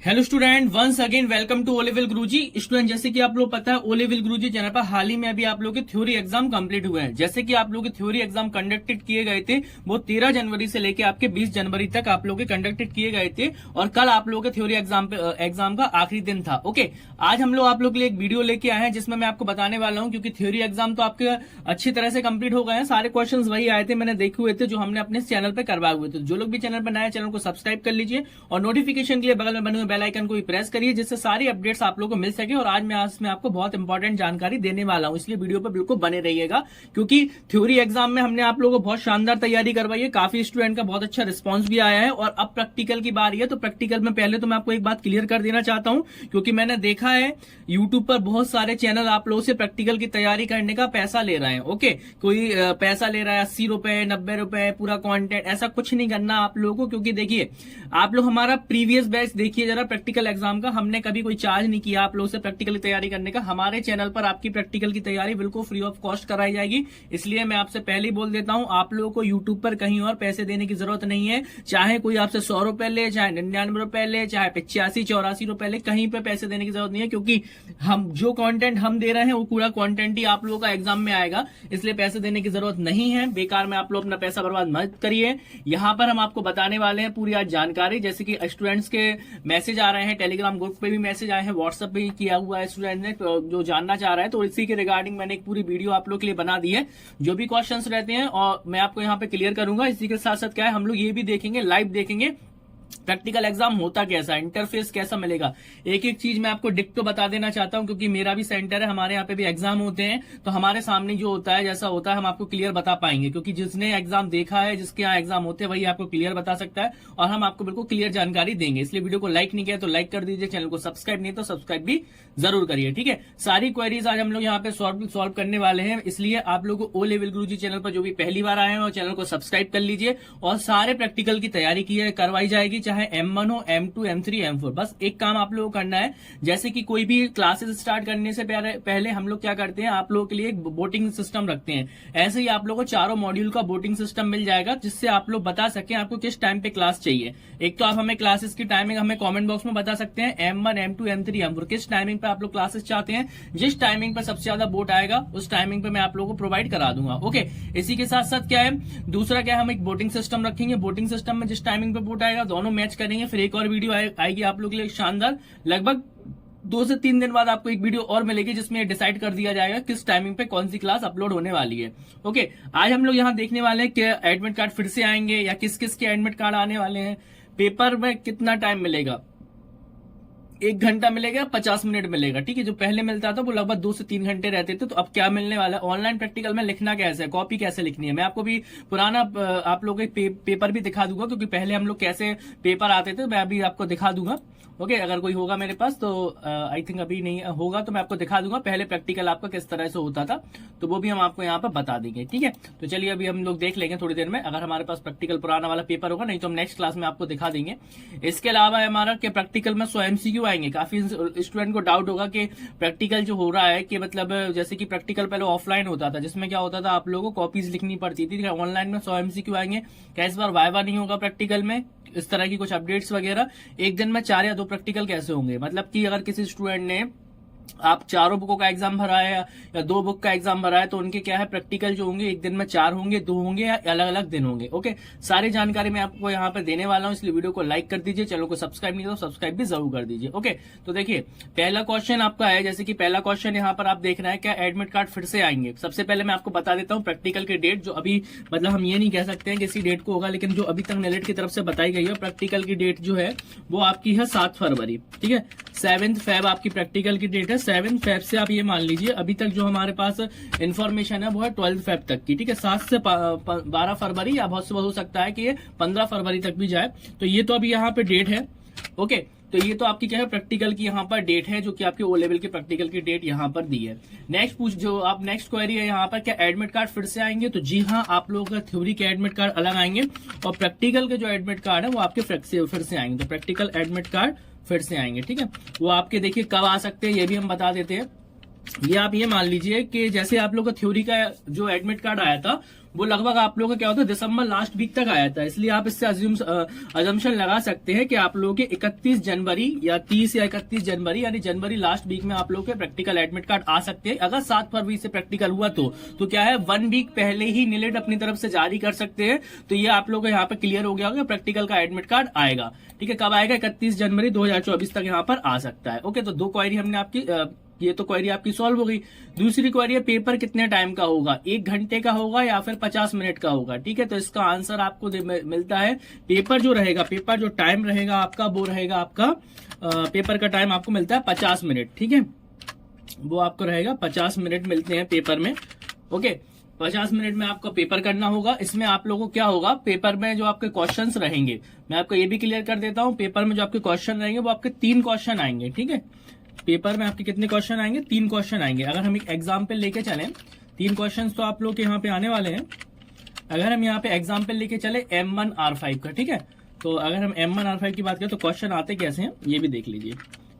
Hello student, once again welcome to O level Guruji. Student, जैसे कि आप लोग पता है ओ लेवल गुरुजी चैनल पर हाल ही में अभी आप लोग के थ्योरी एग्जाम कंप्लीट हुए हैं। जैसे कि आप लोग के थ्योरी एग्जाम कंडक्टेड किए गए थे वो 13 जनवरी से लेके आपके 20 जनवरी तक आप लोग के कंडक्टेड किए गए थे और कल आप लोग के थ्योरी एग्जाम का आखिरी दिन था। ओके, आज हम लोग आप लोग के लिए एक वीडियो लेके आए हैं जिसमें मैं आपको बताने वाला हूँ, क्योंकि थ्योरी एग्जाम तो आपके अच्छी तरह से कंप्लीट हो गए हैं। सारे क्वेश्चन वही आए थे, मैंने देखे हुए थे जो हमने अपने चैनल पर करवाए हुए थे। जो लोग भी चैनल पर नए, चैनल को सब्सक्राइब कर लीजिए और नोटिफिकेशन के लिए बगल में बने हुए बेल आइकन को भी प्रेस करिए जिससे सारी अपडेट्स आप लोगों को मिल सके। और आज मैं आपको बहुत इंपॉर्टेंट जानकारी देने वाला हूं, इसलिए वीडियो पर बिल्कुल बने रहिएगा, क्योंकि थ्योरी एग्जाम में हमने आप लोगों को बहुत शानदार तैयारी करवाई है। काफी स्टूडेंट का बहुत अच्छा रिस्पांस भी आया है और अब प्रैक्टिकल की बारी है। तो प्रैक्टिकल में पहले तो मैं आपको एक बात क्लियर कर देना चाहता हूं, क्योंकि मैंने देखा है यूट्यूब पर बहुत सारे चैनल आप लोगों से प्रैक्टिकल की तैयारी करने का पैसा ले रहे हैं। ओके, कोई पैसा ले रहा है 80 रुपए 90 रुपए पूरा कंटेंट, ऐसा कुछ नहीं करना आप लोगों को। क्योंकि देखिए, आप लोग हमारा प्रीवियस बैच देखिए जरा प्रैक्टिकल एग्जाम का, हमने कभी कोई चार्ज नहीं किया आप लोगों से प्रैक्टिकल की तैयारी करने का। हमारे चैनल पर आपकी प्रैक्टिकल की तैयारी बिल्कुल फ्री ऑफ कॉस्ट कराई जाएगी। इसलिए मैं आपसे पहले ही बोल देता हूं, आप लोगों को यूट्यूब पर कहीं और पैसे देने की जरूरत नहीं है। चाहे कोई आपसे 100 रुपए ले, चाहे 99 रुपए ले, चाहे 85-84 रुपए ले, कहीं पे पैसे देने की जरूरत नहीं है, क्योंकि हम जो कंटेंट हम दे रहे हैं वो पूरा कंटेंट ही आप लोगों का एग्जाम में आएगा। इसलिए पैसे देने की जरूरत नहीं है। बेकार में आप लोग अपना पैसा बर्बाद मत करिए। यहाँ पर हम आपको बताने वाले हैं पूरी आज जानकारी, जैसे कि स्टूडेंट्स के मैसेज आ रहे हैं, टेलीग्राम ग्रुप पे भी मैसेज आए हैं, व्हाट्सएप पे किया हुआ है स्टूडेंट ने जो जानना चाह रहा है। तो इसी के रिगार्डिंग मैंने एक पूरी वीडियो आप लोग के लिए बना दी है। जो भी क्वेश्चंस रहते हैं और मैं आपको यहाँ पे क्लियर करूंगा। इसी के साथ साथ क्या है, हम लोग ये भी देखेंगे, लाइव देखेंगे प्रैक्टिकल एग्जाम होता कैसा, इंटरफेस कैसा मिलेगा। एक एक चीज मैं आपको डिक्टो बता देना चाहता हूं, क्योंकि मेरा भी सेंटर है, हमारे यहाँ पे भी एग्जाम होते हैं। तो हमारे सामने जो होता है, जैसा होता है, हम आपको क्लियर बता पाएंगे, क्योंकि जिसने एग्जाम देखा है, जिसके यहाँ एग्जाम होते हैं, वही आपको क्लियर बता सकता है और हम आपको बिल्कुल क्लियर जानकारी देंगे। इसलिए वीडियो को लाइक नहीं किया तो लाइक कर दीजिए, चैनल को सब्सक्राइब नहीं तो सब्सक्राइब भी जरूर करिए। ठीक है, सारी क्वेरीज आज हम लोग यहाँ पे सॉल्व करने वाले हैं। इसलिए आप लोग ओ लेवल गुरुजी चैनल पर जो भी पहली बार आए हैं, वो चैनल को सब्सक्राइब कर लीजिए और सारे प्रैक्टिकल की तैयारी करवाई जाएगी, चाहे M1 हो, M2, M3, M4। बस एक काम आप लोगों को करना है, जैसे कि कोई भी क्लासेस स्टार्ट करने से पहले हम लोग क्या करते हैं, आप लोगों के लिए एक वोटिंग सिस्टम रखते हैं। ऐसे ही आप लोगों को चारों मॉड्यूल का वोटिंग सिस्टम मिल जाएगा, जिससे आप लोग बता सकें आपको किस टाइम पे क्लास चाहिए। एक तो आप हमें क्लासेस की टाइमिंग हमें कमेंट बॉक्स में बता सकते हैं, M1, M2, M3, M4 किस टाइमिंग पे आप लोग क्लासेस चाहते हैं। जिस टाइमिंग पर सबसे ज्यादा वोट आएगा उस टाइमिंग पे मैं आप लोगों को प्रोवाइड करा दूंगा। ओके, इसी के साथ साथ क्या है, दूसरा क्या है, हम एक वोटिंग सिस्टम रखेंगे। वोटिंग सिस्टम में जिस टाइमिंग पे वोट आएगा दोनों मैच करेंगे। फिर एक और वीडियो आएगी आप लोग के लिए शानदार, लगभग 2 से 3 दिन बाद आपको एक वीडियो और मिलेगी, जिसमें डिसाइड कर दिया जाएगा किस टाइमिंग पे कौन सी क्लास अपलोड होने वाली है। ओके, आज हम लोग यहाँ देखने वाले हैं कि एडमिट कार्ड फिर से आएंगे या किस किस के एडमिट कार्ड आने वाले हैं, पेपर में कितना टाइम मिलेगा, 1 घंटा मिलेगा, 50 मिनट मिलेगा। ठीक है, जो पहले मिलता था वो लगभग 2 से 3 घंटे रहते थे। तो अब क्या मिलने वाला है, ऑनलाइन प्रैक्टिकल में लिखना कैसे है, कॉपी कैसे लिखनी है। मैं आपको भी पुराना आप लोगों के पेपर भी दिखा दूंगा, क्योंकि पहले हम लोग कैसे पेपर आते थे मैं अभी आपको दिखा दूंगा। ओके, अगर कोई होगा मेरे पास तो आई थिंक अभी नहीं होगा तो मैं आपको दिखा दूंगा पहले प्रैक्टिकल आपका किस तरह से होता था, तो वो भी हम आपको यहाँ पर बता देंगे। ठीक है, तो चलिए अभी हम लोग देख लेंगे थोड़ी देर में, अगर हमारे पास प्रैक्टिकल पुराना वाला पेपर होगा, नहीं तो हम नेक्स्ट क्लास में आपको दिखा देंगे। इसके अलावा हमारा कि प्रैक्टिकल में 100 MCQ आएंगे। काफी स्टूडेंट को डाउट होगा कि प्रैक्टिकल जो हो रहा है कि मतलब जैसे कि प्रैक्टिकल पहले ऑफलाइन होता था, जिसमें क्या होता था आप लोगों को कॉपीज लिखनी पड़ती थी। ऑनलाइन में 100 MCQ आएंगे। क्या इस बार वाइवा नहीं होगा प्रैक्टिकल में, इस तरह की कुछ अपडेट्स वगैरह। एक दिन में 4 या 2 प्रैक्टिकल कैसे होंगे, मतलब कि अगर किसी स्टूडेंट ने आप चारों बुकों का एग्जाम भरा है या 2 बुक का एग्जाम भरा है, तो उनके क्या है प्रैक्टिकल जो होंगे एक दिन में 4 होंगे, 2 होंगे या अलग अलग दिन होंगे। ओके, सारी जानकारी मैं आपको यहाँ पे देने वाला हूँ, इसलिए वीडियो को लाइक कर दीजिए, चैनल को सब्सक्राइब नहीं तो सब्सक्राइब भी जरूर कर दीजिए। ओके, तो देखिए पहला क्वेश्चन आपका है, जैसे कि पहला क्वेश्चन यहाँ पर आप देख रहे हैं, क्या एडमिट कार्ड फिर से आएंगे। सबसे पहले मैं आपको बता देता हूँ प्रैक्टिकल की डेट, जो अभी मतलब हम ये नहीं कह सकते हैं कि इसी डेट को होगा, लेकिन जो अभी तक नेलेट की तरफ से बताई गई है प्रैक्टिकल की डेट जो है वो आपकी है 7 फरवरी। ठीक है, 7 फेब आपकी प्रैक्टिकल की डेट है। 7 फेब से आप ये मान लीजिए अभी तक जो हमारे पास इन्फॉर्मेशन है वो है 12 फेब तक की। ठीक है, 7 से 12 फरवरी या बहुत से बहुत हो सकता है कि ये 15 फरवरी तक भी जाए। तो ये तो अभी यहाँ पे डेट है। ओके, तो ये तो आपकी क्या है प्रैक्टिकल की यहाँ पर डेट है, जो कि आपके ओ लेवल के प्रैक्टिकल की डेट यहाँ पर दी है। नेक्स्ट क्वेरी है यहाँ पर, क्या एडमिट कार्ड फिर से आएंगे। तो जी हाँ, आप लोगों का थ्योरी के एडमिट कार्ड अलग आएंगे और प्रैक्टिकल के जो एडमिट कार्ड है वो आपके फिर से आएंगे। तो प्रैक्टिकल एडमिट कार्ड फिर से आएंगे। ठीक है, वो आपके देखिए कब आ सकते हैं ये भी हम बता देते हैं। ये आप ये मान लीजिए कि जैसे आप लोग का थ्योरी का जो एडमिट कार्ड आया था वो लगभग आप लोगों का क्या होता है दिसंबर लास्ट वीक तक आया था। इसलिए आप इससे अजम्पशन लगा सकते हैं कि आप लोगों के 31 जनवरी या 30 या 31 जनवरी यानी जनवरी लास्ट वीक में आप लोगों के प्रैक्टिकल एडमिट कार्ड आ सकते हैं। अगर 7 फरवरी से प्रैक्टिकल हुआ तो क्या है 1 वीक पहले ही नीलेट अपनी तरफ से जारी कर सकते हैं। तो ये आप लोगों को यहाँ पे क्लियर हो गया होगा, प्रैक्टिकल का एडमिट कार्ड आएगा। ठीक है, कब आएगा? 31 जनवरी 2024 तक यहाँ पर आ सकता है। ओके, तो 2 क्वेरी हमने आपकी ये तो क्वेरी आपकी सॉल्व हो गई। दूसरी क्वेरी है पेपर कितने टाइम का होगा, 1 घंटे का होगा या फिर 50 मिनट का होगा। ठीक है, तो इसका आंसर आपको मिलता है पेपर जो रहेगा, पेपर जो टाइम रहेगा आपका वो रहेगा आपका पेपर का टाइम आपको मिलता है 50 मिनट। ठीक है, वो आपको रहेगा 50 मिनट मिलते हैं पेपर में। ओके, 50 मिनट में आपको पेपर करना होगा। इसमें आप लोगों को क्या होगा, पेपर में जो आपके क्वेश्चंस रहेंगे, मैं आपको ये भी क्लियर कर देता हूं, पेपर में जो आपके क्वेश्चन रहेंगे वो आपके 3 क्वेश्चन आएंगे। ठीक है, पेपर में आपके कितने क्वेश्चन आएंगे? 3 क्वेश्चन आएंगे। अगर हम एक एग्जाम्पल लेके चलें, 3 क्वेश्चन तो आप लोग के यहाँ पे आने वाले हैं। अगर हम यहाँ पे एग्जाम्पल लेके चले M1R5 का, ठीक है, तो अगर हम M1R5 की बात करें तो क्वेश्चन आते कैसे हैं ये भी देख लीजिए।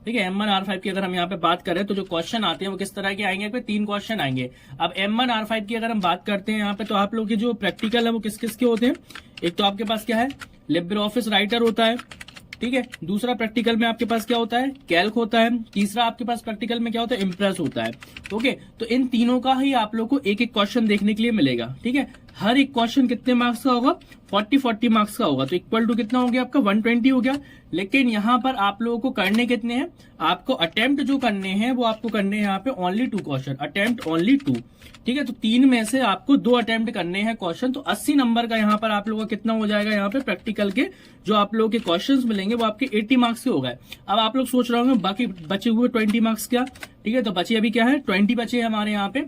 ठीक है, M1R5 की अगर हम यहाँ पे बात करें तो जो क्वेश्चन आते हैं वो किस तरह के आएंगे? 3 क्वेश्चन आएंगे। अब M1R5 की अगर हम बात करते हैं यहाँ पे, तो आप लोग के जो प्रैक्टिकल है वो किस किस के होते हैं? एक तो आपके पास क्या है, लिब्रे ऑफिस राइटर होता है। ठीक है, दूसरा प्रैक्टिकल में आपके पास क्या होता है? कैल्क होता है। तीसरा आपके पास प्रैक्टिकल में क्या होता है? इम्प्रेस होता है। ओके, तो इन तीनों का ही आप लोग को एक एक क्वेश्चन देखने के लिए मिलेगा। ठीक है, हर एक क्वेश्चन कितने मार्क्स का होगा? 40 मार्क्स का होगा। तो इक्वल टू कितना हो गया आपका? 120 हो गया। लेकिन यहाँ पर आप लोगों को करने कितने हैं? आपको अटेम्प्ट जो करने हैं वो आपको करने हैं यहाँ पे ओनली 2 क्वेश्चन, अटेम्प्ट ओनली 2। ठीक है, तो 3 में से आपको 2 अटेम्प्ट करने हैं क्वेश्चन। तो 80 नंबर का यहाँ पर आप लोगों का कितना हो जाएगा? यहाँ पे प्रैक्टिकल के जो आप लोगों के क्वेश्चंस मिलेंगे वो आपके 80 मार्क्स के हो गए। अब आप लोग सोच रहे होंगे बाकी बचे हुए 20 मार्क्स क्या? ठीक है, तो बचे अभी क्या है? 20 बचे हमारे यहाँ पे।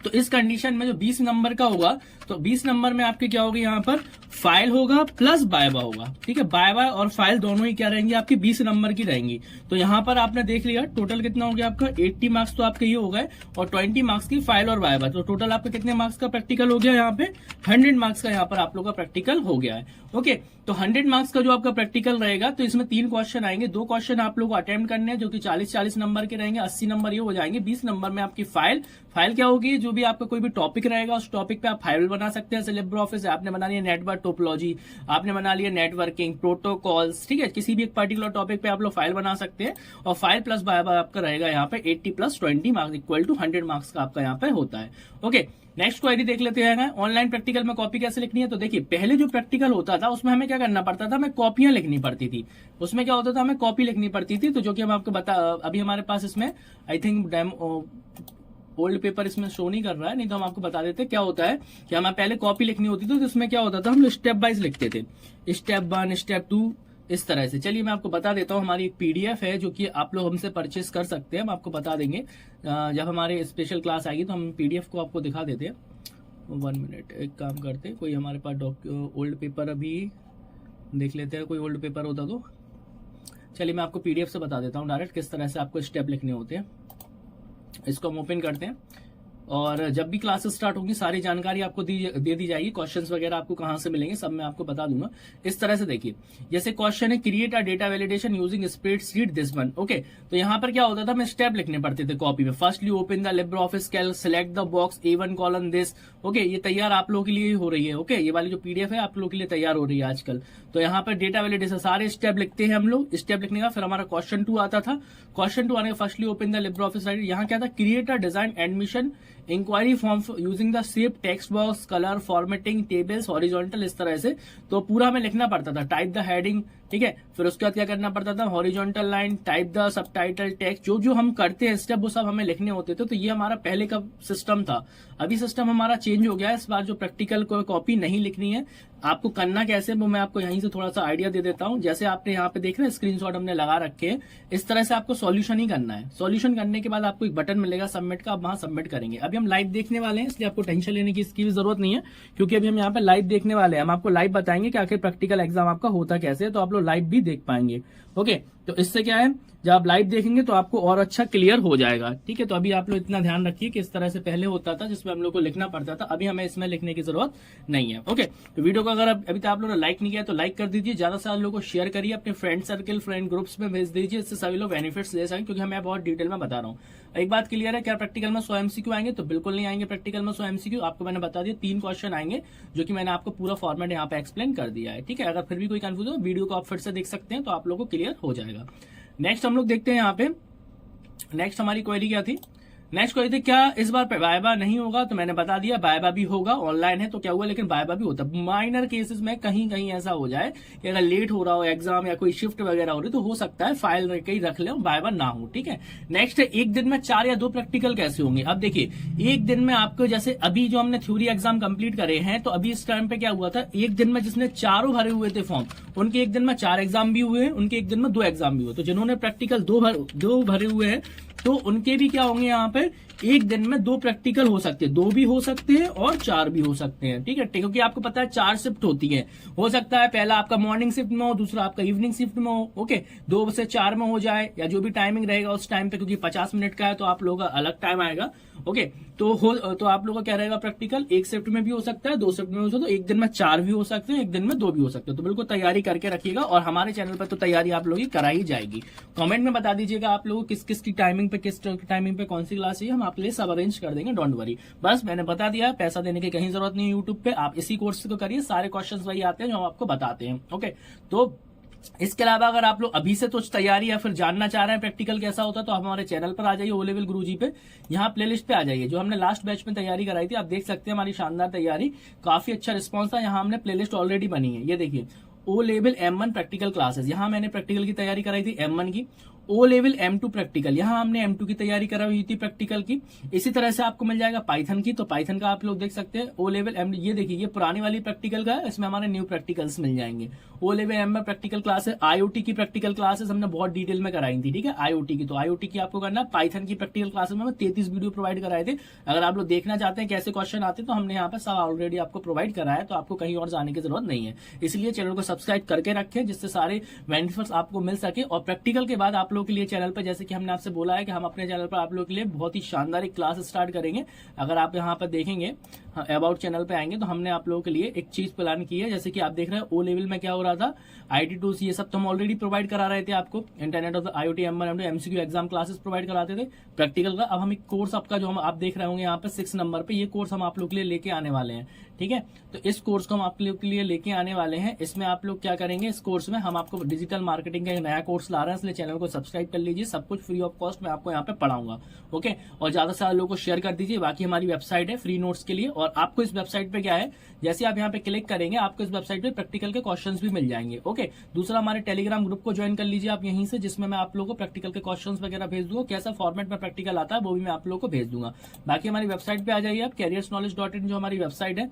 तो इस कंडीशन में जो 20 नंबर का होगा, तो 20 नंबर में आपके क्या होगी? यहाँ पर फाइल होगा प्लस बायबा होगा। ठीक है, बायबा और फाइल दोनों ही क्या रहेंगी? आपकी 20 नंबर की रहेंगी। तो यहाँ पर आपने देख लिया टोटल कितना हो गया आपका? 80 मार्क्स तो आपके ये हो गए और 20 मार्क्स की फाइल और बायबा। तो टोटल आपका कितने मार्क्स का प्रैक्टिकल हो गया? यहाँ पे 100 मार्क्स का यहाँ पर आप लोग का प्रैक्टिकल हो गया है। ओके, तो 100 मार्क्स का जो आपका प्रैक्टिकल रहेगा, तो इसमें 3 क्वेश्चन आएंगे। 2 क्वेश्चन आप लोग को अटेम्प्ट करने हैं जो कि 40 नंबर के रहेंगे। 80 नंबर ये हो जाएंगे। 20 नंबर में आपकी फाइल क्या होगी? जो भी आपका कोई भी टॉपिक रहेगा उस टॉपिक पे आप फाइल बना सकते हैं। लिब्रे ऑफिस आपने बना लिया नेटवर्क टोपोलॉजी, आपने बना लिया नेटवर्किंग प्रोटोकॉल्स। ठीक है, किसी भी एक पर्टिकुलर टॉपिक पे आप लोग फाइल बना सकते हैं। और फाइल प्लस बायबा आपका रहेगा यहाँ पे 80 + 20 मार्क्स इक्वल टू 100 मार्क्स का आपका यहाँ पे होता है। ओके, नेक्स्ट क्वेरी देख लेते हैं। ऑनलाइन प्रैक्टिकल में कॉपी कैसे लिखनी है? तो देखिए, पहले जो प्रैक्टिकल होता था उसमें हमें क्या करना पड़ता था? हमें कॉपियां लिखनी पड़ती थी। उसमें क्या होता था? हमें कॉपी लिखनी पड़ती थी। तो जो कि हम आपको अभी हमारे पास इसमें आई थिंक ओल्ड पेपर इसमें शो नहीं कर रहा है, नहीं तो हम आपको बता देते क्या होता है कि हमें पहले कॉपी लिखनी होती थी। तो इसमें क्या होता था? हम स्टेप वाइज लिखते थे, स्टेप 1, स्टेप 2, इस तरह से। चलिए मैं आपको बता देता हूँ, हमारी एक पीडीएफ है जो कि आप लोग हमसे परचेस कर सकते हैं। हम आपको बता देंगे जब हमारे स्पेशल क्लास आएगी तो हम पीडीएफ को आपको दिखा देते हैं। 1 मिनट, एक काम करते हैं, कोई हमारे पास ओल्ड पेपर अभी देख लेते हैं, कोई ओल्ड पेपर होता तो। चलिए मैं आपको पीडीएफ से बता देता हूँ डायरेक्ट किस तरह से आपको स्टेप लिखने होते हैं। इसको हम ओपन करते हैं और जब भी क्लासेस स्टार्ट होंगी सारी जानकारी आपको दे दी जाएगी। क्वेश्चंस वगैरह आपको कहां से मिलेंगे सब मैं आपको बता दूंगा। इस तरह से देखिए, जैसे क्वेश्चन है create a data validation using spreadsheet this one. Okay, तो यहाँ पर क्या होता था? मैं स्टेप लिखने पड़ते थे कॉपी में। Firstly open the Libre office Calc, select the box A1 colon this. Okay, ये तैयार आप लोगों के लिए हो रही है। ओके, ये वाली जो पीडीएफ है आप लोगों के लिए तैयार हो रही है आजकल। तो यहाँ पर डेटा वैलिडेशन सारे स्टेप लिखते हैं हम लोग। स्टेप लिखने का फिर हमारा क्वेश्चन 2 आता था। क्वेश्चन 2 आने का firstly open the LibreOffice writer. यहाँ क्या था? Create a design admission inquiry form using the shape, text box, colour, formatting, tables, horizontal, इस तरह से। तो पूरा हमें लिखना पड़ता था। टाइप द हेडिंग, ठीक है, फिर उसके बाद क्या करना पड़ता था? Horizontal line, type the subtitle text, जो हम करते हैं स्टेप वो सब हमें लिखने होते थे। तो ये हमारा पहले का सिस्टम था। अभी सिस्टम हमारा चेंज हो गया है। इस बार जो प्रैक्टिकल को कॉपी नहीं लिखनी है, आपको करना कैसे वो मैं आपको यहीं से थोड़ा सा आइडिया दे देता हूं। जैसे आपने यहाँ पे देख रहे हैं स्क्रीनशॉट हमने लगा रखे हैं, इस तरह से आपको सॉल्यूशन ही करना है। सॉल्यूशन करने के बाद आपको एक बटन मिलेगा सबमिट का, आप वहां सबमिट करेंगे। अभी हम लाइव देखने वाले हैं इसलिए आपको टेंशन लेने की इसकी भी जरूरत नहीं है, क्योंकि अभी हम यहाँ पे लाइव देखने वाले हैं। हम आपको लाइव बताएंगे कि आखिर प्रैक्टिकल एग्जाम आपका होता कैसे है, तो आप लोग लाइव भी देख पाएंगे। ओके, तो इससे क्या है, जब आप लाइव देखेंगे तो आपको और अच्छा क्लियर हो जाएगा। ठीक है, तो अभी आप लोग इतना ध्यान रखिए कि इस तरह से पहले होता था जिसमें हम लोग को लिखना पड़ता था, अभी हमें इसमें लिखने की जरूरत नहीं है। ओके, तो वीडियो को अगर अभी तक आप लोगों ने लाइक नहीं किया तो लाइक कर दीजिए, ज्यादा से ज्यादा लोगों को शेयर करिए, अपने फ्रेंड सर्कल फ्रेंड ग्रुप्स में भेज दीजिए, इससे सभी लोग बेनिफिट्स ले सकें, क्योंकि मैं बहुत डिटेल में बता रहा हूँ। एक बात क्लियर है, क्या प्रैक्टिकल में 100 MCQ आएंगे? तो बिल्कुल नहीं आएंगे प्रैक्टिकल में 100 MCQ। आपको मैंने बता दिया 3 क्वेश्चन आएंगे, जो कि मैंने आपको पूरा फॉर्मेट यहाँ पे एक्सप्लेन कर दिया है। ठीक है, अगर फिर भी कोई कंफ्यूज हो वीडियो को आप फिर से देख सकते हैं, तो आप लोगों को क्लियर हो जाएगा। नेक्स्ट हम लोग देखते हैं यहाँ पे, नेक्स्ट हमारी क्वेरी क्या थी? नेक्स्ट क्वेरी थी, क्या इस बार वाइवा नहीं होगा? तो मैंने बता दिया वाइवा भी होगा, ऑनलाइन है तो क्या हुआ, लेकिन वाइवा भी होता है। माइनर केसेस में कहीं कहीं ऐसा हो जाए कि अगर लेट हो रहा हो एग्जाम या कोई शिफ्ट वगैरह हो रही तो हो सकता है फाइल कहीं रख ले, वाइवा ना हो। ठीक है, नेक्स्ट है, एक दिन में 4 या 2 प्रैक्टिकल कैसे होंगे? अब देखिए, एक दिन में आपको, जैसे अभी जो हमने थ्योरी एग्जाम कंप्लीट करे हैं, तो अभी इस टाइम पे क्या हुआ था, एक दिन में जिसने चारों भरे हुए थे फॉर्म, उनके एक दिन में 4 एग्जाम भी हुए, उनके एक दिन में 2 एग्जाम भी हुए। तो जिन्होंने प्रैक्टिकल 2 भरे हुए हैं, तो उनके भी क्या होंगे, यहाँ पे एक दिन में 2 प्रैक्टिकल हो सकते हैं, 2 भी हो सकते हैं और 4 भी हो सकते हैं। ठीक है, क्योंकि आपको पता है 4 शिफ्ट होती है, हो सकता है पहला आपका मॉर्निंग शिफ्ट में हो, दूसरा आपका इवनिंग शिफ्ट में हो। ओके, 2 से 4 में हो जाए, या जो भी टाइमिंग रहेगा उस टाइम पे, क्योंकि 50 मिनट का है तो आप लोगों का अलग टाइम आएगा। ओके, तो आप लोगों का क्या रहेगा, प्रैक्टिकल एक शिफ्ट में भी हो सकता है, 2 शिफ्ट में हो सकता है, एक दिन में 4 भी हो सकते हैं, एक दिन में 2 भी हो सकते हैं। तो बिल्कुल तैयारी करके रखिएगा, और हमारे चैनल पर तो तैयारी आप लोगों की कराई जाएगी। कमेंट में बता दीजिएगा आप लोगों को किस किस की टाइमिंग पे, किस टाइमिंग पे कौन सी क्लास चाहिए, हम आपके लिए सब अरेंज कर देंगे, डोंट वरी। बस मैंने बता दिया, पैसा देने की कहीं जरूरत नहीं है यूट्यूब पे, आप इसी कोर्स को करिए, सारे क्वेश्चन वही आते हैं जो हम आपको बताते हैं। ओके, तो इसके अलावा अगर आप लोग अभी से तो तैयारी या फिर जानना चाह रहे हैं प्रैक्टिकल कैसा होता है, तो आप हमारे चैनल पर आ जाइए, ओ लेवल गुरुजी पे, यहाँ प्लेलिस्ट पे आ जाइए। जो हमने लास्ट बैच में तैयारी कराई थी, आप देख सकते हैं हमारी शानदार तैयारी, काफी अच्छा रिस्पॉन्स था। यहाँ हमने प्लेलिस्ट ऑलरेडी बनी है, ये देखिए, O level M1 practical classes, यहाँ मैंने प्रैक्टिकल की तैयारी कराई थी M1 की। ओ लेवल M2 प्रैक्टिकल, यहाँ हमने M2 की तैयारी कराई हुई थी प्रैक्टिकल की। इसी तरह से आपको मिल जाएगा पाइथन की, तो पाइथन का आप लोग देख सकते हैं। ओ लेवल M, ये देखिए, ये पुरानी वाली प्रैक्टिकल का है, इसमें हमारे न्यू प्रैक्टिकल्स मिल जाएंगे। ओ लेवल M में प्रैक्टिकल क्लास है। IoT की प्रैक्टिकल क्लासेस हमने बहुत डिटेल में कराई थी। ठीक है, IoT की, तो IoT की आपको करना। पाइथन की प्रैक्टिकल क्लासेस में 33 वीडियो प्रोवाइड कराए थे। अगर आप लोग देखना चाहते हैं कैसे क्वेश्चन आते हैं, तो हमने यहाँ पे सब ऑलरेडी आपको प्रोवाइड कराया है, तो आपको कहीं और जाने की जरूरत नहीं है। इसलिए चैनल को सब्सक्राइब करके रखें, जिससे सारे बेनिफिट्स आपको मिल सके। और प्रैक्टिकल के बाद आप लोग के लिए चैनल पर, जैसे कि हमने आपसे बोला है कि हम अपने चैनल पर आप लोगों के लिए बहुत ही शानदार एक क्लास स्टार्ट करेंगे। अगर आप यहाँ पर देखेंगे, अबाउट चैनल पे आएंगे, तो हमने आप लोगों के लिए एक चीज प्लान की है। जैसे कि आप देख रहे हैं ओ लेवल में क्या हो रहा था, IT2 ये सब तो हम ऑलरेडी प्रोवाइड करा रहे थे आपको। Internet of IoT M1 M2 MCQ exam classes provide कराते थे प्रैक्टिकल का। अब हम एक कोर्स आपका जो हम आप देख रहे होंगे यहाँ पे 6 नंबर पे, ये कोर्स हम आप लोग के लिए लेके आने वाले हैं। ठीक है, तो इस कोर्स को हम आप लोग के लिए लेके आने वाले हैं। इसमें आप लोग क्या करेंगे, इस कोर्स में हम आपको डिजिटल मार्केटिंग का एक नया कोर्स ला रहे हैं, इसलिए चैनल को सब्सक्राइब कर लीजिए। सब कुछ फ्री ऑफ कॉस्ट में आपको यहाँ पे पढ़ाऊंगा। ओके, और ज्यादा से ज्यादा लोगों को शेयर कर दीजिए। बाकी हमारी वेबसाइट है फ्री नोट्स के लिए, और आपको इस वेबसाइट पे क्या है, जैसे आप यहाँ पे क्लिक करेंगे, आपको इस वेबसाइट पे प्रैक्टिकल के क्वेश्चंस भी मिल जाएंगे। ओके, दूसरा हमारे टेलीग्राम ग्रुप को ज्वाइन कर लीजिए आप यहीं से, जिसमें मैं आप लोगों को प्रैक्टिकल के क्वेश्चंस वगैरह भेज दूंगा। कैसा फॉर्मेट में प्रैक्टिकल आता है वो भी मैं आप लोगों को भेज दूंगा। बाकी हमारी वेबसाइट पे आ जाइए आप, careersknowledge.in जो हमारी वेबसाइट है।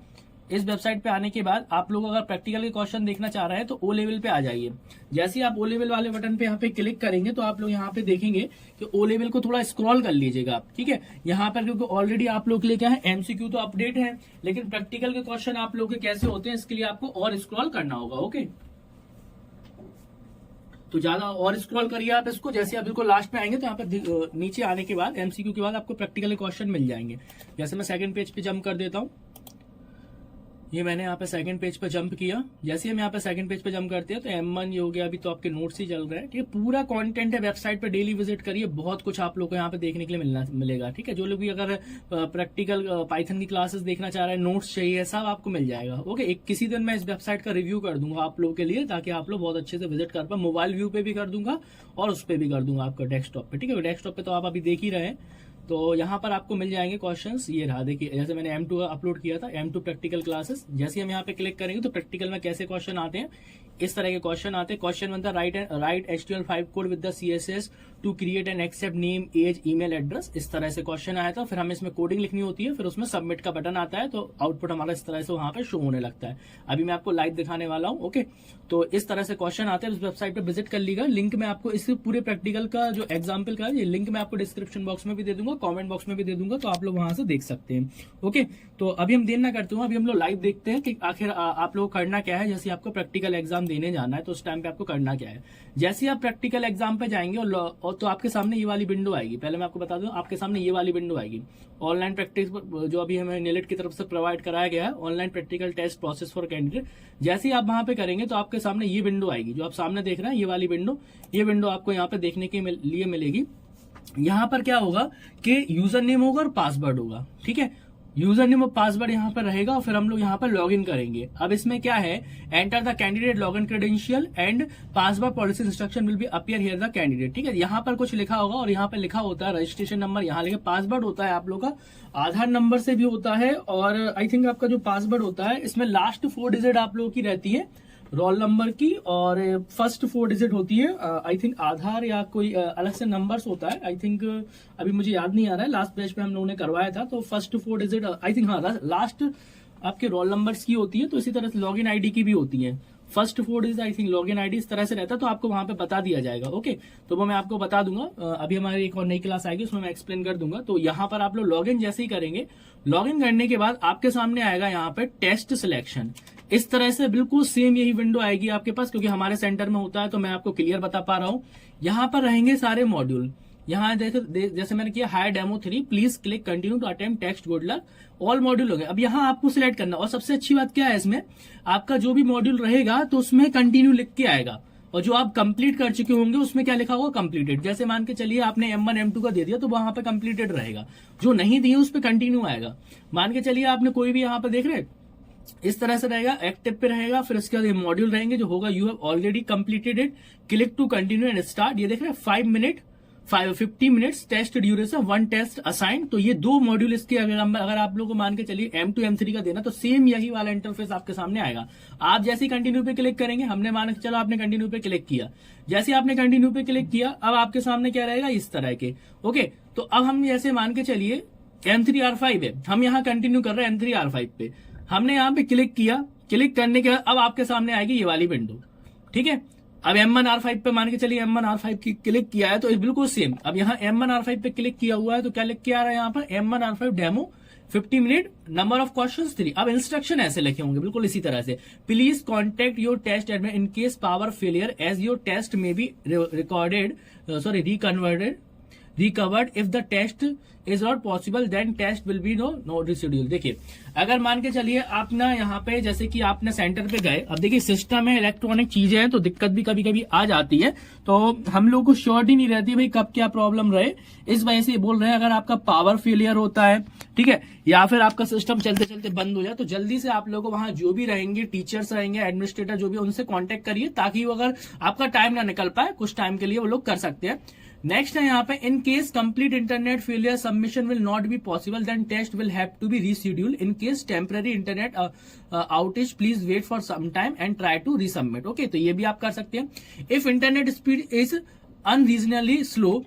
इस वेबसाइट पे आने के बाद आप लोग अगर प्रैक्टिकल के क्वेश्चन देखना चाह रहे हैं, तो ओ लेवल पे आ जाइए। जैसे ही आप ओ लेवल वाले बटन पे यहाँ पे क्लिक करेंगे, तो आप लोग यहाँ पे देखेंगे कि ओ लेवल को थोड़ा स्क्रॉल कर लीजिएगा आप। ठीक है, यहाँ पर क्योंकि ऑलरेडी आप लोग के लिए क्या है, MCQ तो अपडेट है, लेकिन प्रैक्टिकल के क्वेश्चन आप लोग के कैसे होते हैं, इसके लिए आपको और स्क्रॉल करना होगा। ओके, तो ज्यादा और स्क्रॉल करिए आप इसको। जैसे आप बिल्कुल लास्ट में आएंगे, तो यहाँ पर नीचे आने के बाद MCQ के बाद आपको प्रैक्टिकल क्वेश्चन मिल जाएंगे। जैसे मैं सेकंड पेज पे जंप कर देता हूँ, ये मैंने यहाँ पे सेकंड पेज पे जंप किया। जैसे हम यहाँ पे सेकंड पेज पे जंप करते हैं, तो M1 ये हो गया, अभी तो आपके नोट्स ही चल रहे हैं। ठीक है, पूरा कंटेंट है वेबसाइट पे, डेली विजिट करिए, बहुत कुछ आप लोग को यहाँ पे देखने के लिए मिलेगा। ठीक है, जो लोग भी अगर प्रैक्टिकल पाइथन की क्लासेस देखना चाह रहे हैं, नोट्स चाहिए, सब आपको मिल जाएगा। ओके, एक किसी दिन मैं इस वेबसाइट का रिव्यू कर दूंगा आप लोगों के लिए, ताकि आप लोग बहुत अच्छे से विजिट कर पाए। मोबाइल व्यू पे भी कर दूंगा और उस पर भी कर दूंगा आपका डेस्कटॉप पे। ठीक है, डेस्कटॉप पे तो आप अभी देख ही रहे हैं, तो यहाँ पर आपको मिल जाएंगे क्वेश्चंस। ये रहा, देखिए, जैसे मैंने M2 अपलोड किया था, M2 प्रैक्टिकल क्लासेस। जैसे हम यहाँ पे क्लिक करेंगे, तो प्रैक्टिकल में कैसे क्वेश्चन आते हैं, इस तरह के क्वेश्चन आते हैं। क्वेश्चन बनता है, write HTML5 code with the CSS to create and accept name as email address, इस तरह से क्वेश्चन आया था। फिर हमें इसमें कोडिंग लिखनी होती है, फिर उसमें सबमिट का बटन आता है, तो आउटपुट हमारा इस तरह से वहां पे शो होने लगता है। अभी मैं आपको लाइव दिखाने वाला हूं। ओके, तो इस तरह से क्वेश्चन आते हैं, उस वेबसाइट पे विजिट कर लीजिएगा। लिंक मैं आपको इस पूरे प्रैक्टिकल का जो एग्जाम्पल का ये लिंक मैं आपको डिस्क्रिप्शन बॉक्स में भी दे दूंगा, कॉमेंट बॉक्स में भी दे दूंगा, तो आप लोग वहां से देख सकते हैं। ओके, तो अभी हम देर ना करते हैं, अभी हम लोग लाइव देखते हैं कि आखिर आप लोग करना क्या है। जैसे आपको प्रैक्टिकल एग्जाम देने जाना है तो उस टाइम पे आपको करना क्या है। जैसे आप प्रैक्टिकल एग्जाम पे जाएंगे और तो आपके सामने ये वाली विंडो आएगी। पहले मैं आपको बता दूं, आपके सामने ये वाली विंडो आएगी, ऑनलाइन प्रैक्टिस जो अभी हमें नीलेट की तरफ से प्रोवाइड कराया गया है, online practical test process for candidate. जैसे ही आप वहां पे करेंगे तो आपके सामने ये विंडो आएगी, जो आप सामने देख रहे हैं ये वाली विंडो। ये विंडो आपको यहाँ पे देखने के लिए मिलेगी। यहाँ पर क्या होगा कि यूजर नेम होगा और पासवर्ड होगा, ठीक है। यूजर नेम और पासवर्ड यहाँ पर रहेगा और फिर हम लोग यहाँ पर लॉग इन करेंगे। अब इसमें क्या है, enter the candidate log in credential and password policy instruction will be appear here the candidate, ठीक है। यहाँ पर कुछ लिखा होगा और यहाँ पर लिखा होता है रजिस्ट्रेशन नंबर, यहाँ लिखे पासवर्ड होता है आप लोग का, आधार नंबर से भी होता है, और आई थिंक आपका जो पासवर्ड होता है इसमें लास्ट 4 डिजिट आप लोगों की रहती है रोल नंबर की, और फर्स्ट 4 डिजिट होती है आई थिंक आधार या कोई अलग से नंबर्स होता है। आई थिंक अभी मुझे याद नहीं आ रहा है, लास्ट बैच पे हम लोगों ने करवाया था, तो फर्स्ट 4 डिजिट आई थिंक, हाँ लास्ट आपके रोल नंबर्स की होती है। तो इसी तरह से लॉगिन आईडी की भी होती है, first 4 digit I think login ID इस तरह से रहता है, तो आपको वहां पे बता दिया जाएगा। ओके, तो वो मैं आपको बता दूंगा। अभी हमारी एक और नई क्लास आएगी, उसमें मैं एक्सप्लेन कर दूंगा। तो यहाँ पर आप लोग लॉगिन जैसे ही करेंगे, लॉगिन करने के बाद आपके सामने आएगा यहाँ पे टेस्ट सिलेक्शन। इस तरह से बिल्कुल सेम यही विंडो आएगी आपके पास, क्योंकि हमारे सेंटर में होता है तो मैं आपको क्लियर बता पा रहा हूं। यहाँ पर रहेंगे सारे मॉड्यूल। यहाँ देखो जैसे मैंने किया hi demo 3, please click continue to attempt text good luck, all module हो गए। अब यहाँ आपको सिलेक्ट करना, और सबसे अच्छी बात क्या है इसमें, आपका जो भी मॉड्यूल रहेगा तो उसमें कंटिन्यू लिख के आएगा, और जो आप कंप्लीट कर चुके होंगे उसमें क्या लिखा होगा, कंप्लीटेड। जैसे मान के चलिए आपने M1 M2 का दे दिया तो वहां पे कंप्लीटेड रहेगा, जो नहीं दिए उस पर कंटिन्यू आएगा। मान के चलिए आपने कोई भी यहाँ पे देख रहे इस तरह से रहेगा, एक्टिव पे रहेगा, फिर इसके बाद ये मॉड्यूल रहेंगे जो होगा you have already completed it, click to continue and start. ये देख रहे हैं 50 minutes test duration, 1 test assign. तो ये 2 मॉड्यूल इसके अगर आप लोगों को मान के चलिए M2 M3 का देना, तो सेम यही वाला इंटरफेस आपके सामने आएगा। आप जैसे ही कंटिन्यू पे क्लिक करेंगे, हमने मान के चलो आपने कंटिन्यू पे क्लिक किया, जैसे आपने कंटिन्यू पे क्लिक किया, अब आपके सामने क्या रहेगा, इस तरह के। ओके, तो अब हम जैसे मान के चलिए M3R5 है, हम यहाँ कंटिन्यू कर रहे हैं M3R5 पे, हमने यहाँ पे क्लिक किया, क्लिक करने के बाद अब आपके सामने आएगी ये वाली विंडो, ठीक है। अब M1R5 पे मान के चलिए M1R5 की क्लिक किया है तो बिल्कुल सेम। अब यहाँ M1R5 पे क्लिक किया हुआ है तो क्या लिख के आ रहा है यहाँ पर, M1R5 demo 50 minute, number of questions 3। अब इंस्ट्रक्शन ऐसे लिखे होंगे बिल्कुल इसी तरह से, please contact your test admin in case power failure as your test may be recovered if the test is not possible then test will be no reschedule. देखिए अगर मान के चलिए आप ना यहाँ पे जैसे कि आपने सेंटर पे गए, अब देखिए सिस्टम है, इलेक्ट्रॉनिक चीजें हैं, तो दिक्कत भी कभी कभी आ जाती है, तो हम लोग को श्योरिटी नहीं रहती भाई कब क्या प्रॉब्लम रहे। इस वजह से बोल रहे हैं अगर आपका पावर फेलियर होता है, ठीक है, या फिर आपका सिस्टम चलते चलते बंद हो जाए, तो जल्दी से आप लोगों को वहां जो भी रहेंगे, टीचर्स रहेंगे, एडमिनिस्ट्रेटर जो भी, उनसे कॉन्टेक्ट करिए, ताकि वो अगर आपका टाइम ना निकल पाए कुछ टाइम के लिए वो लोग कर सकते हैं। नेक्स्ट है यहाँ पे, in case complete internet failure submission will not be possible then test will have to be reschedule. In case temporary internet outage please wait for some time and try to resubmit. Okay, तो ये भी आप कर सकते हैं। If internet speed is unreasonably slow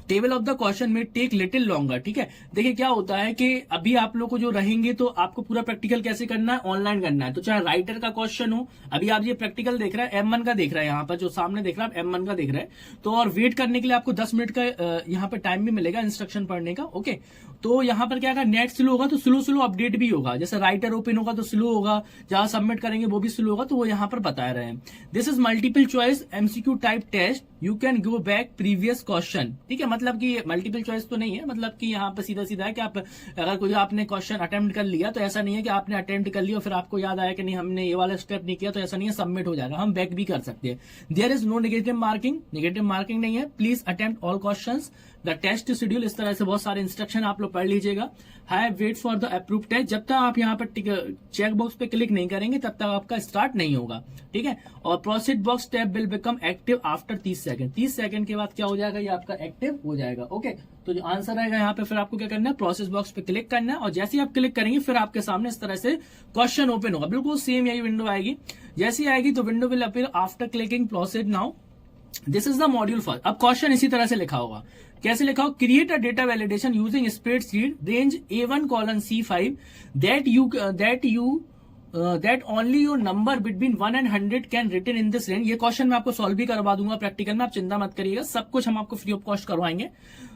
table of the question may take little longer, ठीक है। देखिए क्या होता है कि अभी आप लोग को जो रहेंगे तो आपको पूरा प्रैक्टिकल कैसे करना है, ऑनलाइन करना है, तो चाहे राइटर का क्वेश्चन हो, अभी आप ये प्रैक्टिकल देख रहे हैं M1 का देख रहे हैं, यहाँ पर जो सामने देख रहा है M1 का देख रहे हैं, तो और वेट करने के लिए आपको 10 मिनट का यहाँ पे टाइम भी मिलेगा इंस्ट्रक्शन पढ़ने का। ओके, तो यहाँ पर क्या होगा, नेट स्लो होगा तो स्लो अपडेट भी होगा, जैसे राइटर ओपन होगा तो स्लो होगा, जहां सबमिट करेंगे वो भी स्लो होगा, तो वो यहाँ पर बता रहे हैं। This is multiple choice MCQ type test, you can go back previous question, ठीक है। मतलब कि मल्टीपल चॉइस तो नहीं है, मतलब कि यहाँ पे सीधा सीधा है कि आप अगर कोई आपने क्वेश्चन अटेम्प्ट कर लिया तो ऐसा नहीं है कि आपने अटेम्प्ट कर लिया और फिर आपको याद आया कि नहीं हमने ये वाला स्टेप नहीं किया, तो ऐसा नहीं है, सबमिट हो जाएगा, हम बैक भी कर सकते हैं। There is no negative marking नहीं है। Please attempt all questions, the test schedule, इस तरह से बहुत सारे इंस्ट्रक्शन आप लोग पढ़ लीजिएगा। Hi wait for the approve test, जब तक आप यहाँ पर चेक बॉक्स पे क्लिक नहीं करेंगे तब तक आपका स्टार्ट नहीं होगा, ठीक है। और proceed box tab will become active after 30 second, 30 second के बाद क्या हो जाएगा, ये आपका एक्टिव हो जाएगा। ओके, तो जो आंसर आएगा यहाँ पे फिर आपको क्या करना है, प्रोसेस बॉक्स पे क्लिक करना है, और जैसे ही आप क्लिक करेंगे फिर आपके सामने इस तरह से क्वेश्चन ओपन होगा, बिल्कुल सेम यही विंडो आएगी। जैसी आएगी तो window will appear after clicking proceed now, this is the module first. अब क्वेश्चन इसी तरह से लिखा होगा, कैसे लिखा हो, create a data validation using spreadsheet range A1:C5 that only your number between 1 and 100 can written in this range. ये क्वेश्चन मैं आपको सॉल्व भी करवा दूंगा प्रैक्टिकल में, आप चिंता मत करिएगा, सब कुछ हम आपको फ्री ऑफ कॉस्ट करवाएंगे।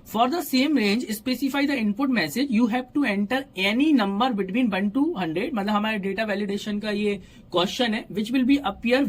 For the same range specify the input message you have to enter any number between 1 to 100, मतलब हमारे डेटा वैलिडेशन का ये क्वेश्चन है, which will be appear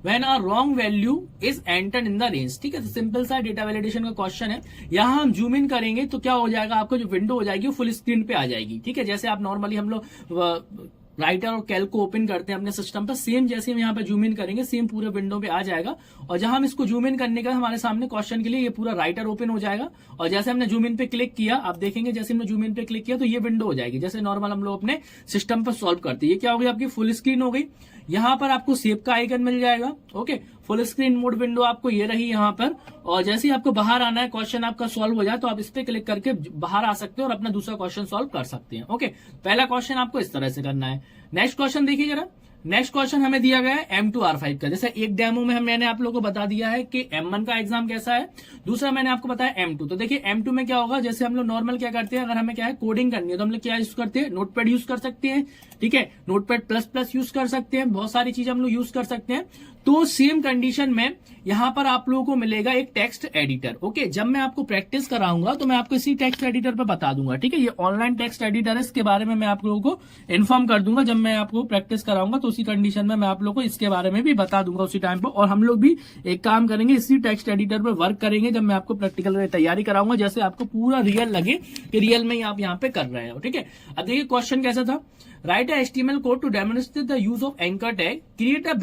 when a wrong value is entered in the range। ठीक है, तो simple सा data validation का क्वेश्चन है। यहां हम जूम इन करेंगे तो क्या हो जाएगा, आपको जो विंडो हो जाएगी वो फुल स्क्रीन पे आ जाएगी। ठीक है, जैसे आप नॉर्मली हम लोग राइटर और कैल्क को ओपन करते हैं अपने सिस्टम पर, सेम जैसे हम यहाँ पे जूम इन करेंगे सेम पूरे विंडो पे आ जाएगा। और जहां हम इसको जूम इन करने का हमारे सामने क्वेश्चन के लिए ये पूरा राइटर ओपन हो जाएगा। और जैसे हमने जूम इन पे क्लिक किया, आप देखेंगे जैसे हमने जूम इन पे क्लिक किया तो ये विंडो हो जाएगी, जैसे नॉर्मल हम लोग अपने सिस्टम पर सॉल्व करते हैं। ये क्या हो गई, आपकी फुल स्क्रीन हो गई। यहां पर आपको सेव का आइकन मिल जाएगा। Okay, full screen mode window आपको ये रही यहां पर। और जैसे ही आपको बाहर आना है, क्वेश्चन आपका सॉल्व हो जाए तो आप इस पे क्लिक करके बाहर आ सकते हो और अपना दूसरा क्वेश्चन सॉल्व कर सकते हैं। ओके, पहला क्वेश्चन आपको इस तरह से करना है। नेक्स्ट क्वेश्चन देखिए जरा। नेक्स्ट क्वेश्चन हमें दिया गया है M2R5 का। जैसे एक डेमो में मैंने आप लोगों को बता दिया है कि M1 का एग्जाम कैसा है, दूसरा मैंने आपको बताया M2। तो देखिए M2 में क्या होगा, जैसे हम लोग नॉर्मल क्या करते हैं, अगर हमें क्या है कोडिंग करनी है तो हम लोग क्या यूज करते हैं, नोटपैड यूज कर सकते हैं। ठीक है, नोटपैड प्लस यूज कर सकते हैं, बहुत सारी चीजें हम लोग यूज कर सकते हैं। तो सेम कंडीशन में यहां पर आप लोगों को मिलेगा एक टेक्स्ट एडिटर। ओके, जब मैं आपको प्रैक्टिस कराऊंगा तो मैं आपको इसी टेक्स्ट एडिटर पर बता दूंगा। ठीक है, ये ऑनलाइन टेक्स्ट एडिटर है, इसके बारे में मैं आप लोगों को इन्फॉर्म कर दूंगा जब मैं आपको प्रैक्टिस कराऊंगा। तो उसी कंडीशन में मैं आप लोगों को इसके बारे में भी बता दूंगा उसी टाइम पर। और हम लोग भी एक काम करेंगे, इसी टेक्स्ट एडिटर पर वर्क करेंगे जब मैं आपको प्रैक्टिकल में तैयारी कराऊंगा, जैसे आपको पूरा रियल लगे कि रियल में ही आप यहाँ पे कर रहे हो। ठीक है, अब देखिए क्वेश्चन कैसा था, write a HTML code to demonstrate the use of anchor tag, create a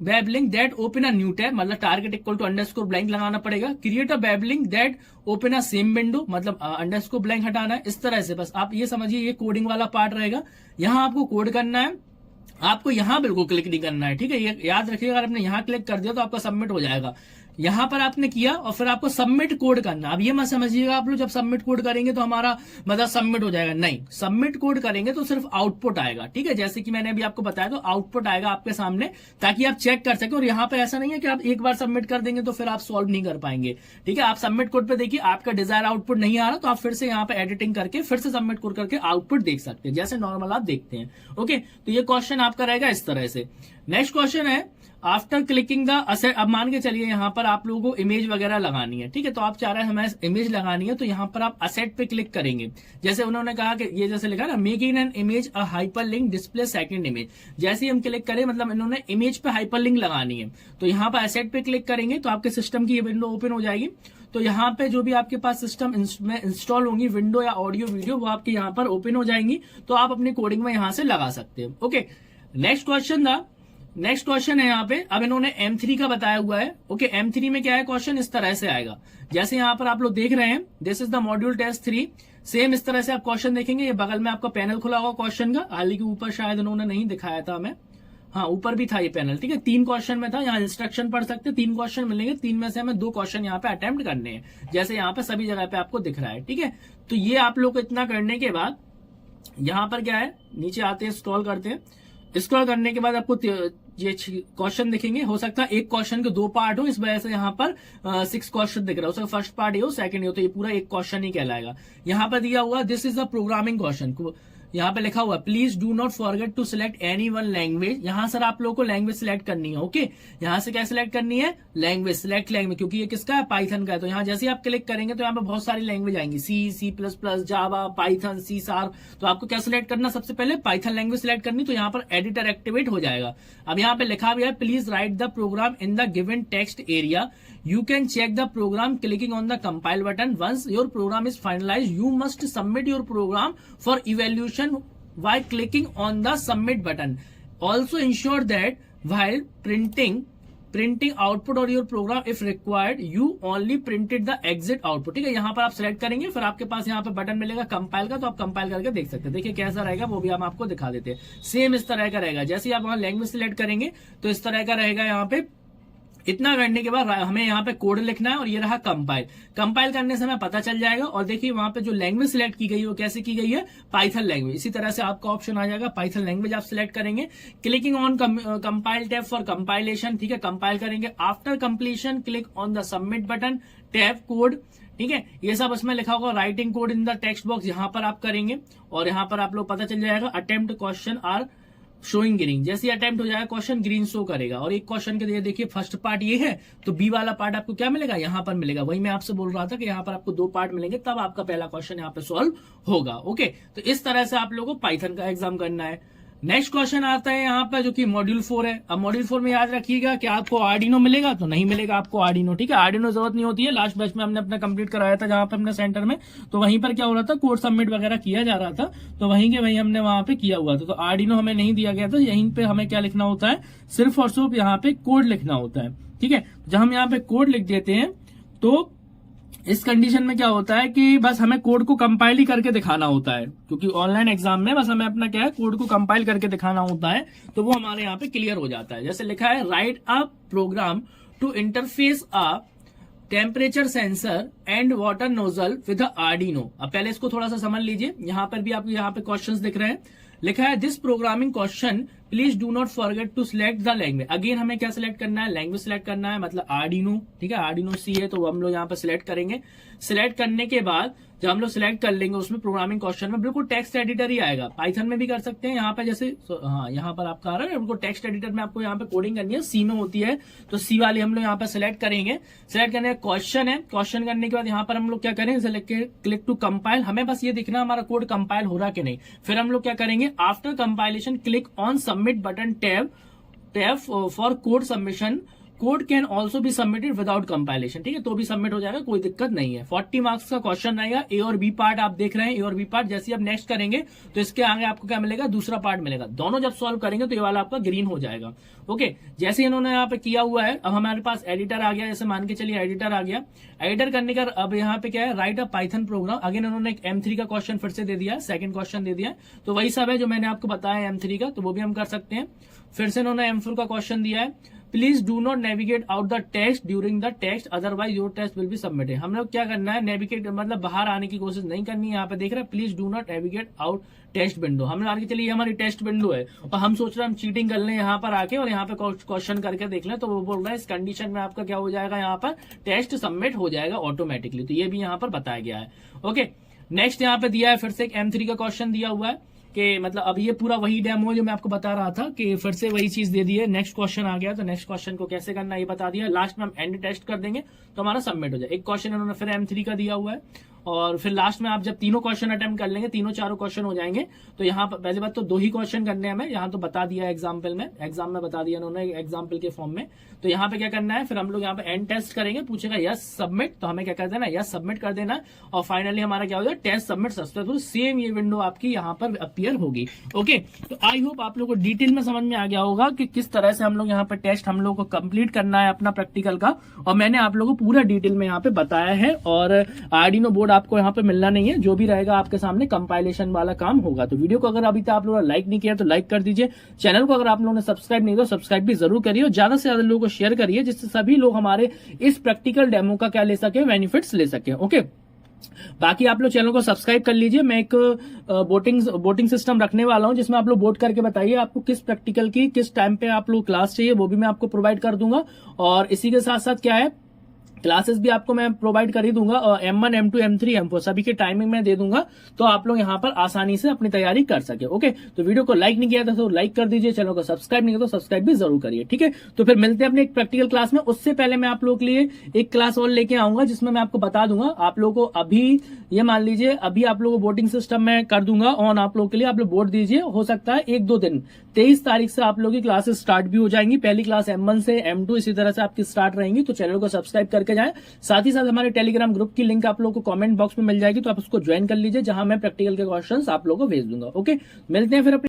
babbling that open a new tab, मतलब target equal to underscore blank लगाना पड़ेगा। Create a babbling that open a same window, मतलब underscore blank हटाना है। इस तरह से बस आप ये समझिए, ये कोडिंग वाला पार्ट रहेगा। यहां आपको कोड करना है, आपको यहां बिल्कुल क्लिक नहीं करना है। ठीक है, ये याद रखिएगा, अगर आपने यहां क्लिक कर दिया तो आपका सबमिट हो जाएगा। यहां पर आपने किया और फिर आपको सबमिट कोड करना। अब ये मत समझिएगा आप लोग जब सबमिट कोड करेंगे तो हमारा मतलब सबमिट हो जाएगा, नहीं, सबमिट कोड करेंगे तो सिर्फ आउटपुट आएगा। ठीक है, जैसे कि मैंने अभी आपको बताया, तो आउटपुट आएगा आपके सामने ताकि आप चेक कर सके। और यहाँ पे ऐसा नहीं है कि आप एक बार सबमिट कर देंगे तो फिर आप सॉल्व नहीं कर पाएंगे। ठीक है, आप सबमिट कोड पे देखिए, आपका डिजायर आउटपुट नहीं आ रहा तो आप फिर से यहाँ पे एडिटिंग करके फिर से सबमिट कोड करके आउटपुट देख सकते हैं, जैसे नॉर्मल आप देखते हैं। ओके, तो ये क्वेश्चन आपका रहेगा इस तरह से। नेक्स्ट क्वेश्चन है, आफ्टर क्लिकिंग द असेट, अब मान के चलिए यहाँ पर आप लोगों को इमेज वगैरह लगानी है। ठीक है, तो आप चाह रहे हैं हमें इमेज लगानी है, तो यहाँ पर आप असेट पे क्लिक करेंगे। जैसे उन्होंने कहा कि ये जैसे लिखा ना, making an image a hyperlink display second image, जैसे ही हम क्लिक करें मतलब इन्होंने इमेज पे हाइपरलिंक लगानी है। तो यहाँ पर असेट पे क्लिक करेंगे तो आपके सिस्टम की ये विंडो ओपन हो जाएगी। तो यहाँ पे जो भी आपके पास सिस्टम में इंस्टॉल होंगी विंडो या ऑडियो वीडियो, वो आपके यहाँ पर ओपन हो जाएंगी, तो आप अपनी कोडिंग में यहाँ से लगा सकते हो। ओके, नेक्स्ट क्वेश्चन है यहाँ पे। अब इन्होंने M3 का बताया हुआ है। ओके, M3 में क्या है, क्वेश्चन इस तरह से आएगा, जैसे यहाँ पर आप लोग देख रहे हैं, this is the module test 3। Same इस तरह से आप क्वेश्चन देखेंगे, ये बगल में आपका पैनल खुला होगा क्वेश्चन का, हालांकि ऊपर शायद इन्होंने नहीं दिखाया था हमें, हाँ ऊपर भी था ये पैनल। ठीक है, 3 क्वेश्चन में था, यहाँ इंस्ट्रक्शन पढ़ सकते हैं, 3 क्वेश्चन मिलेंगे, 3 में से हमें 2 क्वेश्चन यहाँ पे अटेम्प्ट करने हैं, जैसे यहाँ पे सभी जगह पे आपको दिख रहा है। ठीक है, तो ये आप लोग को इतना करने के बाद यहाँ पर क्या है, नीचे आते हैं, स्क्रॉल करते हैं। स्क्रॉल करने के बाद आपको ये क्वेश्चन दिखेंगे, हो सकता है एक क्वेश्चन के 2 पार्ट हो, इस वजह से यहाँ पर 6 क्वेश्चन दिख रहा है। उसका फर्स्ट पार्ट ये हो, सेकंड ये हो, तो ये पूरा एक क्वेश्चन ही कहलाएगा। यहाँ पर दिया हुआ this is the programming question, यहाँ पे लिखा हुआ please do not forget to select any one language. यहाँ सर आप लोगों को लैंग्वेज सिलेक्ट करनी है। ओके, यहाँ से क्या सिलेक्ट करनी है, लैंग्वेज, सिलेक्ट लैंग्वेज, क्योंकि ये किसका है, पाइथन का है। तो यहाँ जैसे ही आप क्लिक करेंगे तो यहाँ पे बहुत सारी लैंग्वेज आएंगी, C++, जावा, पाइथन, C#। तो आपको क्या सिलेक्ट करना, सबसे पहले पाइथन लैंग्वेज सिलेक्ट करनी। तो यहाँ पर एडिटर एक्टिवेट हो जाएगा। अब यहाँ पे लिखा हुआ है please write the program in the given text area, you can check the program clicking on the compile button. Once your program is finalized, you must submit your program for evaluation by clicking on the submit button. Also ensure that while printing output or your program, if required, you only printed the exit output. ठीक है, यहाँ पर आप select करेंगे, फिर आपके पास यहाँ पे बटन मिलेगा कंपाइल का, तो आप कंपाइल करके देख सकते हैं। देखिए कैसा रहेगा, वो भी हम आपको दिखा देते हैं। सेम इस तरह का रहेगा, जैसे ही आप वहां लैंग्वेज सिलेक्ट करेंगे तो इस तरह का रहेगा। यहाँ पे इतना करने के बाद हमें यहाँ पे कोड लिखना है और ये रहा कंपाइल करने से हमें पता चल जाएगा। और देखिए वहां पे जो लैंग्वेज सिलेक्ट की गई है वो कैसे की गई है, पाइथन लैंग्वेज। इसी तरह से आपका ऑप्शन आ जाएगा, पाइथन लैंग्वेज आप सिलेक्ट करेंगे, clicking on compile tab for compilation, ठीक है, कंपाइल करेंगे। After completion click on the submit button, tab code, ठीक है, ये सब इसमें लिखा होगा, writing code in the text box, यहां पर आप करेंगे और यहां पर आप लोग पता चल जाएगा attempt question are showing green. जैसे अटेम्प्ट हो जाएगा क्वेश्चन ग्रीन शो करेगा। और एक क्वेश्चन के देखिए फर्स्ट पार्ट ये है, तो बी वाला पार्ट आपको क्या मिलेगा, यहाँ पर मिलेगा। वही मैं आपसे बोल रहा था कि यहाँ पर आपको 2 पार्ट मिलेंगे, तब आपका पहला क्वेश्चन यहाँ पे सॉल्व होगा। ओके, तो इस तरह से आप लोगों को पाइथन का एग्जाम करना है। नेक्स्ट क्वेश्चन आता है यहाँ पर जो कि मॉड्यूल 4 है। अब मॉड्यूल 4 में याद रखिएगा कि आपको आर्डिनो मिलेगा, तो नहीं मिलेगा आपको आर्डिनो, ठीक है, आर्डिनो जरूरत नहीं होती है। लास्ट बैच में हमने अपना कंप्लीट कराया था जहां पे अपने सेंटर में, तो वहीं पर क्या हो रहा था, कोड सबमिट वगैरह किया जा रहा था, तो वहीं के वहीं हमने वहां पे किया हुआ था। तो आर्डिनो हमें नहीं दिया गया था। यहीं पे हमें क्या लिखना होता है, सिर्फ और सिर्फ यहाँ पे कोड लिखना होता है, ठीक है। जब हम यहाँ पे कोड लिख देते हैं तो इस कंडीशन में क्या होता है कि बस हमें कोड को कंपाइल ही करके दिखाना होता है, क्योंकि ऑनलाइन एग्जाम में बस हमें अपना क्या है, कोड को कंपाइल करके दिखाना होता है, तो वो हमारे यहाँ पे क्लियर हो जाता है। जैसे लिखा है, write a program to interface a temperature sensor and water nozzle with Arduino. अब पहले इसको थोड़ा सा समझ लीजिए। यहाँ पर भी आपको यहाँ पे क्वेश्चंस दिख रहे हैं, लिखा है this programming question please do not forget to select the language. Again हमें क्या सिलेक्ट करना है, लैंग्वेज सिलेक्ट करना है, मतलब आर्डिनो, ठीक है, आर्डिनो सी है तो हम लोग यहाँ पे सिलेक्ट करेंगे। सिलेक्ट करने के बाद जब हम लोग सिलेक्ट कर लेंगे उसमें प्रोग्रामिंग क्वेश्चन में बिल्कुल टेक्स्ट एडिटर ही आएगा। पाइथन में भी कर सकते हैं, यहाँ पे जैसे हाँ यहाँ पर आपका आ रहा है, उनको टेक्स्ट एडिटर में आपको यहाँ पे कोडिंग करनी है, सी में होती है, तो सी वाली हम लोग यहाँ पे सिलेक्ट करेंगे। सिलेक्ट करने का क्वेश्चन है, क्वेश्चन करने के बाद यहाँ पर हम लोग क्या करेंगे, सिलेक्ट क्लिक टू कंपाइल। हमें बस ये दिखना हमारा कोड कंपाइल हो रहा कि नहीं। फिर हम लोग क्या करेंगे, after compilation click on submit button, tab for code submission, code can also be submitted without compilation, ठीक है, तो भी सबमिट हो जाएगा, कोई दिक्कत नहीं है। 40 मार्क्स का क्वेश्चन रहेगा। ए और बी पार्ट आप देख रहे हैं, ए और बी पार्ट जैसे आप नेक्स्ट करेंगे तो इसके आगे आपको क्या मिलेगा, दूसरा पार्ट मिलेगा। दोनों जब सॉल्व करेंगे तो ये वाला आपका ग्रीन हो जाएगा। ओके, जैसे इन्होंने यहाँ पे किया हुआ है, अब हमारे पास एडिटर आ गया, जैसे मान के चलिए एडिटर आ गया। एडिटर करने का अब यहाँ पे क्या है, राइट अ पाइथन प्रोग्राम। अगेन उन्होंने एक M3 का क्वेश्चन फिर से दे दिया है, सेकंड क्वेश्चन दे दिया है, तो वही सब है जो मैंने आपको बताया M3 का, तो वो भी हम कर सकते हैं। फिर से इन्होंने M4 का क्वेश्चन दिया है, please do not navigate out the text during the text otherwise your test will be submitted. हम लोग क्या करना है, नेविगेट मतलब बाहर आने की कोशिश नहीं करनी है। यहाँ पे देख रहे हैं, please do not navigate out test window. हम मान के चलिए ये हमारी टेस्ट विंडो है और हम सोच रहे हैं हम चीटिंग कर लें यहाँ पर आके और यहाँ पे क्वेश्चन करके देख लें, तो वो बोल रहा है इस कंडीशन में आपका क्या हो जाएगा, यहाँ पर टेस्ट सबमिट हो जाएगा ऑटोमेटिकली। तो ये भी यहाँ पर बताया गया है। ओके, नेक्स्ट यहाँ पे दिया है फिर से एक M3 का क्वेश्चन दिया हुआ है कि मतलब अब ये पूरा वही डेमो जो मैं आपको बता रहा था कि फिर से वही चीज दे दी है। नेक्स्ट क्वेश्चन आ गया, तो नेक्स्ट क्वेश्चन को कैसे करना है ये बता दिया। लास्ट में हम एंड टेस्ट कर देंगे तो हमारा सबमिट हो जाए। एक क्वेश्चन उन्होंने फिर M3 का दिया हुआ है और फिर लास्ट में आप जब तीनों क्वेश्चन अटेम्प्ट कर लेंगे, तीनों चारों क्वेश्चन हो जाएंगे, तो यहाँ पर पहली बात तो 2 ही क्वेश्चन करने हैं हमें, यहाँ तो बता दिया एग्जाम्पल में, एग्जाम में बता दिया उन्होंने एग्जाम्पल के फॉर्म में। तो यहाँ पे क्या करना है, फिर हम लोग यहाँ पे एंड टेस्ट करेंगे, पूछेगा यस सबमिट, तो हमें क्या कर देना, यस सबमिट कर देना और फाइनली हमारा क्या हो जाएगा, टेस्ट सबमिट सक्सेसफुल। सेम ये विंडो आपकी यहाँ पर अपीयर होगी। ओके, तो आई होप आप लोग को डिटेल में समझ में आ गया होगा कि किस तरह से हम लोग यहाँ पे टेस्ट हम लोग को कंप्लीट करना है अपना प्रैक्टिकल का, और मैंने आप लोगों को पूरा डिटेल में यहाँ पे बताया है। और आर्डिनो बोर्ड आपको यहाँ पे मिलना नहीं है, जो भी रहेगा आपके सामने कंपाइलेशन वाला काम होगा। तो वीडियो को अगर अभी तक आप लोगों ने लाइक नहीं किया तो लाइक कर दीजिए, चैनल को अगर आप लोगों ने सब्सक्राइब नहीं किया तो सब्सक्राइब भी जरूर करिए और ज्यादा से ज्यादा लोगों को शेयर करिए, जिससे सभी लोग हमारे इस प्रैक्टिकल डेमो का क्या ले सके, बेनिफिट्स ले सके। ओके, बाकी आप लोग चैनल को सब्सक्राइब कर लीजिए। मैं एक वोटिंग सिस्टम रखने वाला हूं जिसमें आप लोग वोट करके बताइए आपको किस प्रैक्टिकल की किस टाइम पे आप लोग क्लास चाहिए, वो भी मैं आपको प्रोवाइड कर दूंगा। और इसी के साथ साथ क्या है, क्लासेस भी आपको मैं प्रोवाइड कर ही दूंगा और M1, M2, M3, M4 सभी की टाइमिंग मैं दे दूंगा, तो आप लोग यहाँ पर आसानी से अपनी तैयारी कर सके। ओके, तो वीडियो को लाइक नहीं किया था तो लाइक कर दीजिए, चैनल को सब्सक्राइब नहीं किया तो सब्सक्राइब भी जरूर करिए। ठीक है, तो फिर मिलते हैं अपने एक प्रैक्टिकल क्लास में। उससे पहले मैं आप लोगों के लिए एक क्लास और लेके आऊंगा जिसमें मैं आपको बता दूंगा, आप लोगों को अभी ये मान लीजिए अभी आप लोगों को वोटिंग सिस्टम में कर दूंगा ऑन, आप लोगों के लिए आप लोग वोट दीजिए। हो सकता है 1-2 दिन 23 तारीख से आप लोगों की क्लासेस स्टार्ट भी हो जाएंगी। पहली क्लास M1 से M2 इसी तरह से आपकी स्टार्ट रहेंगी, तो चैनल को सब्सक्राइब करके जाएं। साथ ही साथ हमारे टेलीग्राम ग्रुप की लिंक आप लोगों को कमेंट बॉक्स में मिल जाएगी, तो आप उसको ज्वाइन कर लीजिए, जहां मैं प्रैक्टिकल के क्वेश्चंस आप लोगों को भेज दूंगा। ओके, मिलते हैं फिर अपने